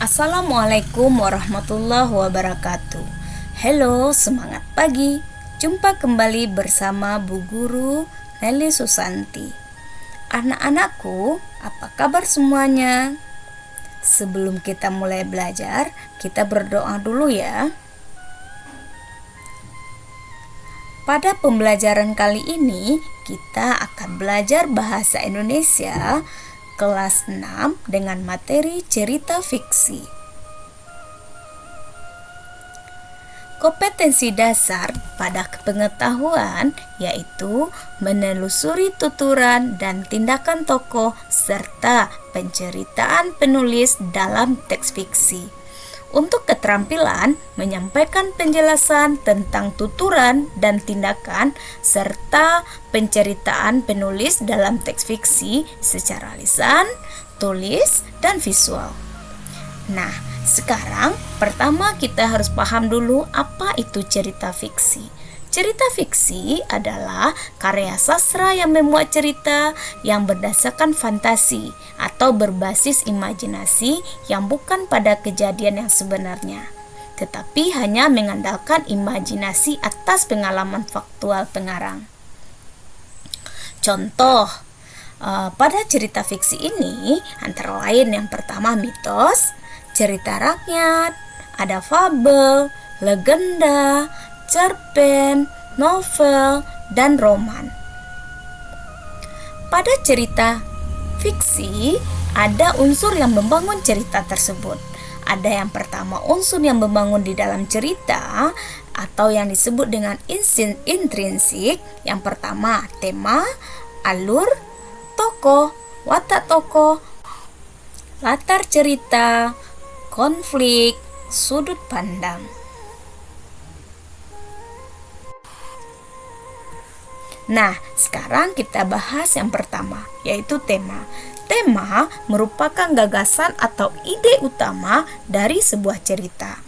Assalamualaikum warahmatullahi wabarakatuh. Halo, semangat pagi. Jumpa kembali bersama Bu Guru Nelly Susanti. Anak-anakku, apa kabar semuanya? Sebelum kita mulai belajar, kita berdoa dulu ya. Pada pembelajaran kali ini, kita akan belajar bahasa Indonesia kelas 6 dengan materi cerita fiksi. Kompetensi dasar pada pengetahuan yaitu menelusuri tuturan dan tindakan tokoh serta penceritaan penulis dalam teks fiksi. Untuk keterampilan menyampaikan penjelasan tentang tuturan dan tindakan serta penceritaan penulis dalam teks fiksi secara lisan, tulis, dan visual. Nah, sekarang pertama kita harus paham dulu apa itu cerita fiksi. Cerita fiksi adalah karya sastra yang memuat cerita yang berdasarkan fantasi atau berbasis imajinasi yang bukan pada kejadian yang sebenarnya, tetapi hanya mengandalkan imajinasi atas pengalaman faktual pengarang. Contoh, pada cerita fiksi ini antara lain yang pertama mitos, cerita rakyat, ada fabel, legenda, cerpen, novel, dan roman. Pada cerita fiksi, ada unsur yang membangun cerita tersebut. Ada yang pertama unsur yang membangun di dalam cerita atau yang disebut dengan intrinsik. Yang pertama tema, alur, tokoh, watak tokoh, latar cerita, konflik, sudut pandang. Nah, sekarang kita bahas yang pertama, yaitu tema. Tema merupakan gagasan atau ide utama dari sebuah cerita.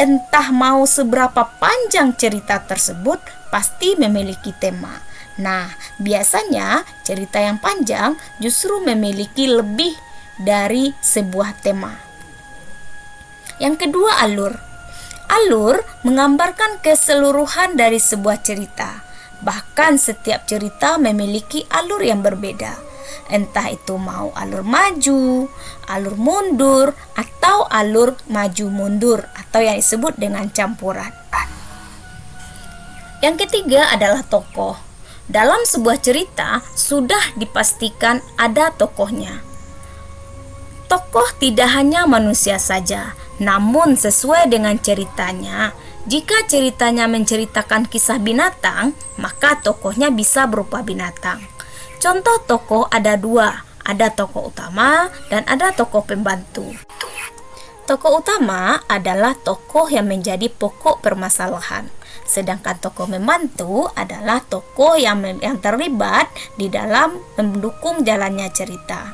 Entah mau seberapa panjang cerita tersebut, pasti memiliki tema. Nah, biasanya cerita yang panjang justru memiliki lebih dari sebuah tema. Yang kedua, alur. Alur menggambarkan keseluruhan dari sebuah cerita. Bahkan setiap cerita memiliki alur yang berbeda. Entah itu mau alur maju, alur mundur, atau alur maju mundur, atau yang disebut dengan campuran. Yang ketiga adalah tokoh. Dalam sebuah cerita sudah dipastikan ada tokohnya. Tokoh tidak hanya manusia saja, namun sesuai dengan ceritanya. Jika ceritanya menceritakan kisah binatang, maka tokohnya bisa berupa binatang. Contoh tokoh ada dua, ada tokoh utama dan ada tokoh pembantu. Tokoh utama adalah tokoh yang menjadi pokok permasalahan, sedangkan tokoh pembantu adalah tokoh yang terlibat di dalam mendukung jalannya cerita.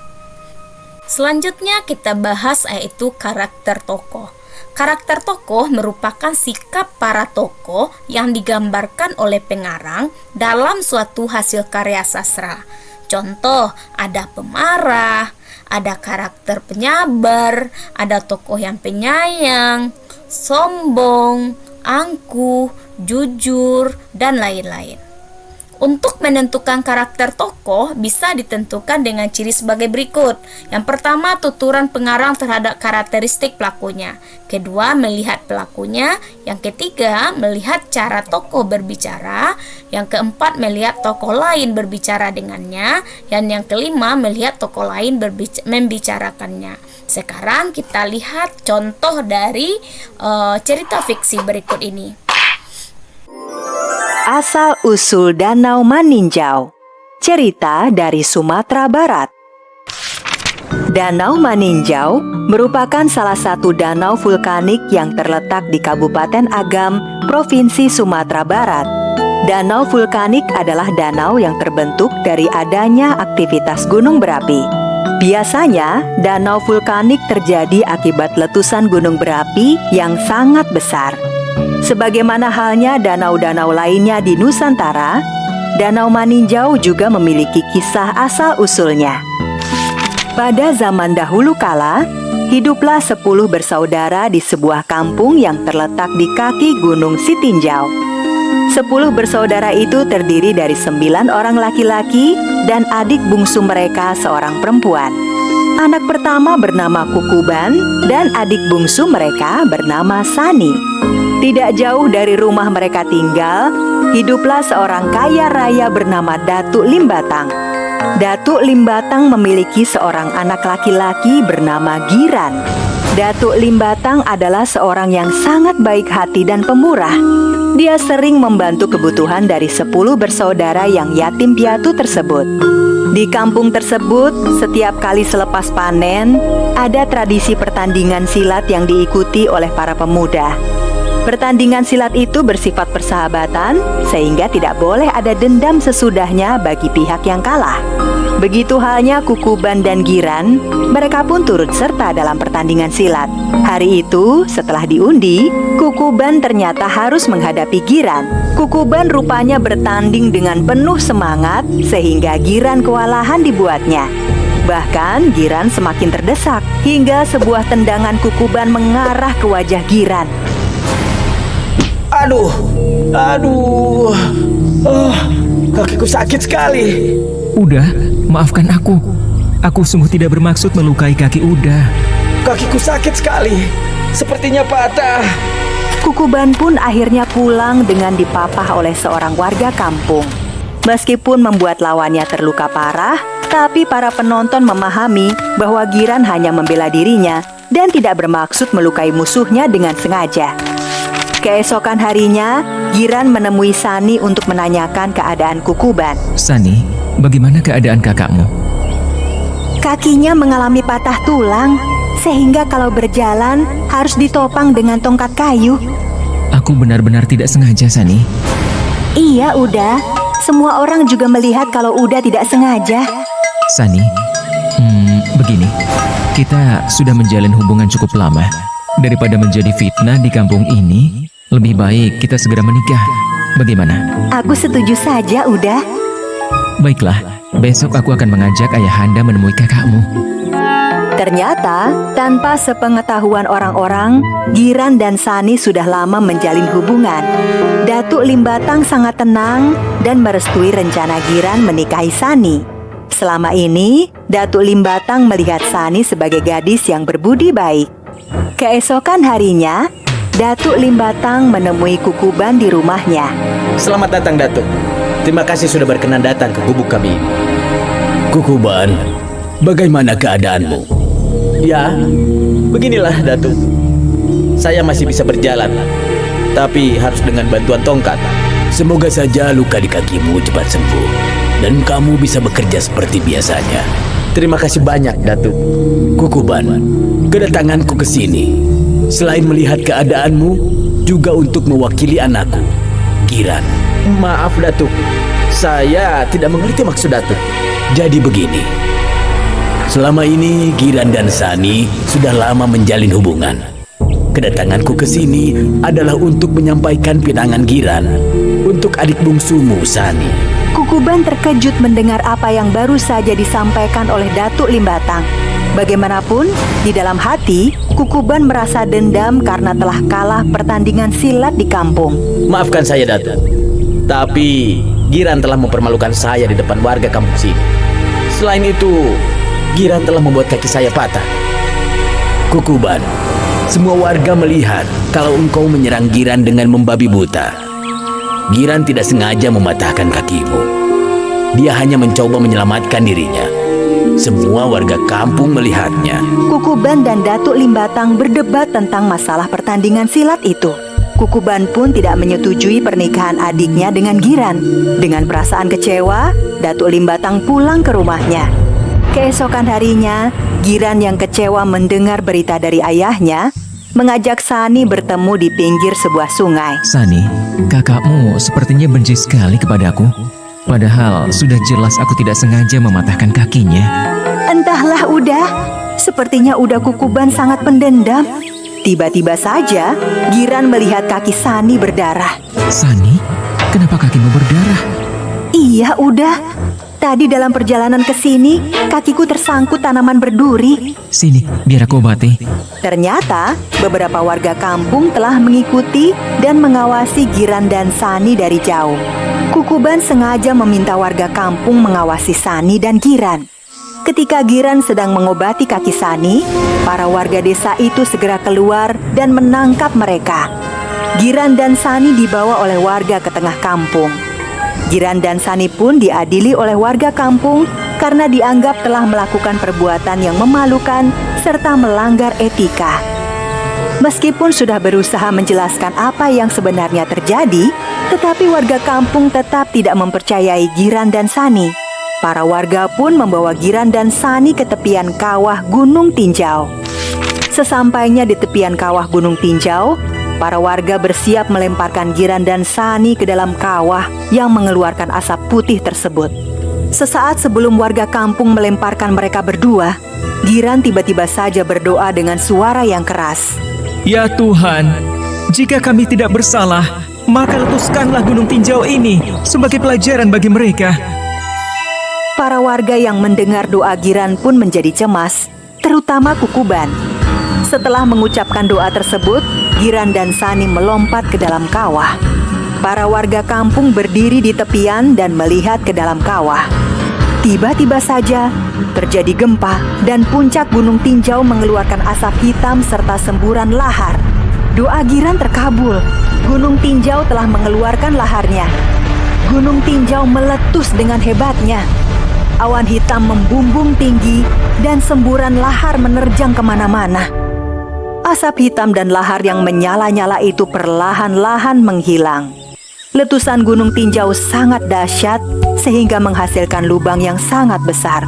Selanjutnya kita bahas yaitu karakter tokoh. Karakter tokoh merupakan sikap para tokoh yang digambarkan oleh pengarang dalam suatu hasil karya sastra. Contoh, ada pemarah, ada karakter penyabar, ada tokoh yang penyayang, sombong, angkuh, jujur, dan lain-lain. Untuk menentukan karakter tokoh bisa ditentukan dengan ciri sebagai berikut. Yang pertama, tuturan pengarang terhadap karakteristik pelakunya. Kedua, melihat pelakunya. Yang ketiga, melihat cara tokoh berbicara. Yang keempat, melihat tokoh lain berbicara dengannya. Dan yang kelima, melihat tokoh lain membicarakannya. Sekarang kita lihat contoh dari cerita fiksi berikut ini. Asal-usul Danau Maninjau. Cerita dari Sumatera Barat. Danau Maninjau merupakan salah satu danau vulkanik yang terletak di Kabupaten Agam, Provinsi Sumatera Barat. Danau vulkanik adalah danau yang terbentuk dari adanya aktivitas gunung berapi. Biasanya, danau vulkanik terjadi akibat letusan gunung berapi yang sangat besar. Sebagaimana halnya danau-danau lainnya di Nusantara, Danau Maninjau juga memiliki kisah asal-usulnya. Pada zaman dahulu kala, hiduplah 10 bersaudara di sebuah kampung yang terletak di kaki Gunung Sitinjau. 10 bersaudara itu terdiri dari 9 orang laki-laki dan adik bungsu mereka seorang perempuan. Anak pertama bernama Kukuban dan adik bungsu mereka bernama Sani. Tidak jauh dari rumah mereka tinggal, hiduplah seorang kaya raya bernama Datuk Limbatang. Datuk Limbatang memiliki seorang anak laki-laki bernama Giran. Datuk Limbatang adalah seorang yang sangat baik hati dan pemurah. Dia sering membantu kebutuhan dari 10 bersaudara yang yatim piatu tersebut. Di kampung tersebut, setiap kali selepas panen, ada tradisi pertandingan silat yang diikuti oleh para pemuda. Pertandingan silat itu bersifat persahabatan, sehingga tidak boleh ada dendam sesudahnya bagi pihak yang kalah. Begitu halnya Kukuban dan Giran, mereka pun turut serta dalam pertandingan silat. Hari itu, setelah diundi, Kukuban ternyata harus menghadapi Giran. Kukuban rupanya bertanding dengan penuh semangat, sehingga Giran kewalahan dibuatnya. Bahkan Giran semakin terdesak, hingga sebuah tendangan Kukuban mengarah ke wajah Giran. Aduh, kakiku sakit sekali. Uda, maafkan aku. Aku sungguh tidak bermaksud melukai kaki Uda. Kakiku sakit sekali, sepertinya patah. Kukuban pun akhirnya pulang dengan dipapah oleh seorang warga kampung. Meskipun membuat lawannya terluka parah, tapi para penonton memahami bahwa Giran hanya membela dirinya dan tidak bermaksud melukai musuhnya dengan sengaja. Keesokan harinya, Giran menemui Sani untuk menanyakan keadaan Kukuban. Sani, bagaimana keadaan kakakmu? Kakinya mengalami patah tulang, sehingga kalau berjalan harus ditopang dengan tongkat kayu. Aku benar-benar tidak sengaja, Sani. Iya, Uda. Semua orang juga melihat kalau Uda tidak sengaja. Sani, begini. Kita sudah menjalin hubungan cukup lama. Daripada menjadi fitnah di kampung ini, lebih baik kita segera menikah. Bagaimana? Aku setuju saja, Uda. Baiklah, besok aku akan mengajak ayahanda menemui kakakmu. Ternyata, tanpa sepengetahuan orang-orang, Giran dan Sani sudah lama menjalin hubungan. Datuk Limbatang sangat tenang dan merestui rencana Giran menikahi Sani. Selama ini, Datuk Limbatang melihat Sani sebagai gadis yang berbudi baik. Keesokan harinya, Datuk Limbatang menemui Kukuban di rumahnya. Selamat datang, Datuk. Terima kasih sudah berkenan datang ke gubuk kami. Kukuban, bagaimana keadaanmu? Ya, beginilah, Datuk. Saya masih bisa berjalan, tapi harus dengan bantuan tongkat. Semoga saja luka di kakimu cepat sembuh dan kamu bisa bekerja seperti biasanya. Terima kasih banyak, Datuk. Kukuban, kedatanganku ke sini selain melihat keadaanmu, juga untuk mewakili anakku, Giran. Maaf, Datuk. Saya tidak mengerti maksud Datuk. Jadi begini, selama ini Giran dan Sani sudah lama menjalin hubungan. Kedatanganku ke sini adalah untuk menyampaikan pinangan Giran untuk adik bungsumu, Sani. Kukuban terkejut mendengar apa yang baru saja disampaikan oleh Datuk Limbatang. Bagaimanapun, di dalam hati, Kukuban merasa dendam karena telah kalah pertandingan silat di kampung. Maafkan saya, Datuk. Tapi Giran telah mempermalukan saya di depan warga kampung sini. Selain itu, Giran telah membuat kaki saya patah. Kukuban, semua warga melihat kalau engkau menyerang Giran dengan membabi buta. Giran tidak sengaja mematahkan kakimu. Dia hanya mencoba menyelamatkan dirinya. Semua warga kampung melihatnya. Kukuban dan Datuk Limbatang berdebat tentang masalah pertandingan silat itu. Kukuban pun tidak menyetujui pernikahan adiknya dengan Giran. Dengan perasaan kecewa, Datuk Limbatang pulang ke rumahnya. Keesokan harinya, Giran yang kecewa mendengar berita dari ayahnya, mengajak Sani bertemu di pinggir sebuah sungai. Sani, kakakmu sepertinya benci sekali kepadaku. Padahal sudah jelas aku tidak sengaja mematahkan kakinya. Entahlah, Uda. Sepertinya Uda Kukuban sangat pendendam. Tiba-tiba saja, Giran melihat kaki Sani berdarah. Sani, kenapa kakimu berdarah? Iya, Uda. Tadi dalam perjalanan ke sini, kakiku tersangkut tanaman berduri. Sini, biar aku obati. Ternyata, beberapa warga kampung telah mengikuti dan mengawasi Giran dan Sani dari jauh. Kukuban sengaja meminta warga kampung mengawasi Sani dan Giran. Ketika Giran sedang mengobati kaki Sani, para warga desa itu segera keluar dan menangkap mereka. Giran dan Sani dibawa oleh warga ke tengah kampung. Giran dan Sani pun diadili oleh warga kampung karena dianggap telah melakukan perbuatan yang memalukan serta melanggar etika. Meskipun sudah berusaha menjelaskan apa yang sebenarnya terjadi, tetapi warga kampung tetap tidak mempercayai Giran dan Sani. Para warga pun membawa Giran dan Sani ke tepian kawah Gunung Tinjau. Sesampainya di tepian kawah Gunung Tinjau, para warga bersiap melemparkan Giran dan Sani ke dalam kawah yang mengeluarkan asap putih tersebut. Sesaat sebelum warga kampung melemparkan mereka berdua, Giran tiba-tiba saja berdoa dengan suara yang keras. Ya Tuhan, jika kami tidak bersalah, maka letuskanlah gunung tinjau ini sebagai pelajaran bagi mereka. Para warga yang mendengar doa Giran pun menjadi cemas, terutama Kukuban. Setelah mengucapkan doa tersebut, Giran dan Sani melompat ke dalam kawah. Para warga kampung berdiri di tepian dan melihat ke dalam kawah. Tiba-tiba saja terjadi gempa dan puncak Gunung Tinjau mengeluarkan asap hitam serta semburan lahar. Doa Giran terkabul. Gunung Tinjau telah mengeluarkan laharnya. Gunung Tinjau meletus dengan hebatnya. Awan hitam membumbung tinggi dan semburan lahar menerjang kemana-mana. Asap hitam dan lahar yang menyala-nyala itu perlahan-lahan menghilang. Letusan Gunung Tinjau sangat dahsyat sehingga menghasilkan lubang yang sangat besar.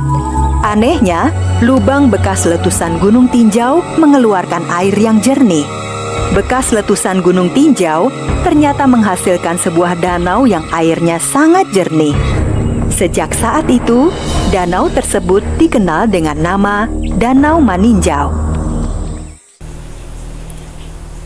Anehnya, lubang bekas letusan Gunung Tinjau mengeluarkan air yang jernih. Bekas letusan Gunung Tinjau ternyata menghasilkan sebuah danau yang airnya sangat jernih. Sejak saat itu, danau tersebut dikenal dengan nama Danau Maninjau.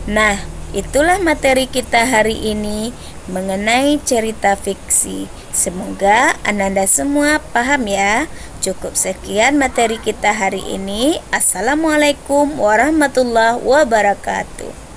Nah, itulah materi kita hari ini mengenai cerita fiksi. Semoga Ananda semua paham ya. Cukup sekian materi kita hari ini. Assalamualaikum warahmatullahi wabarakatuh.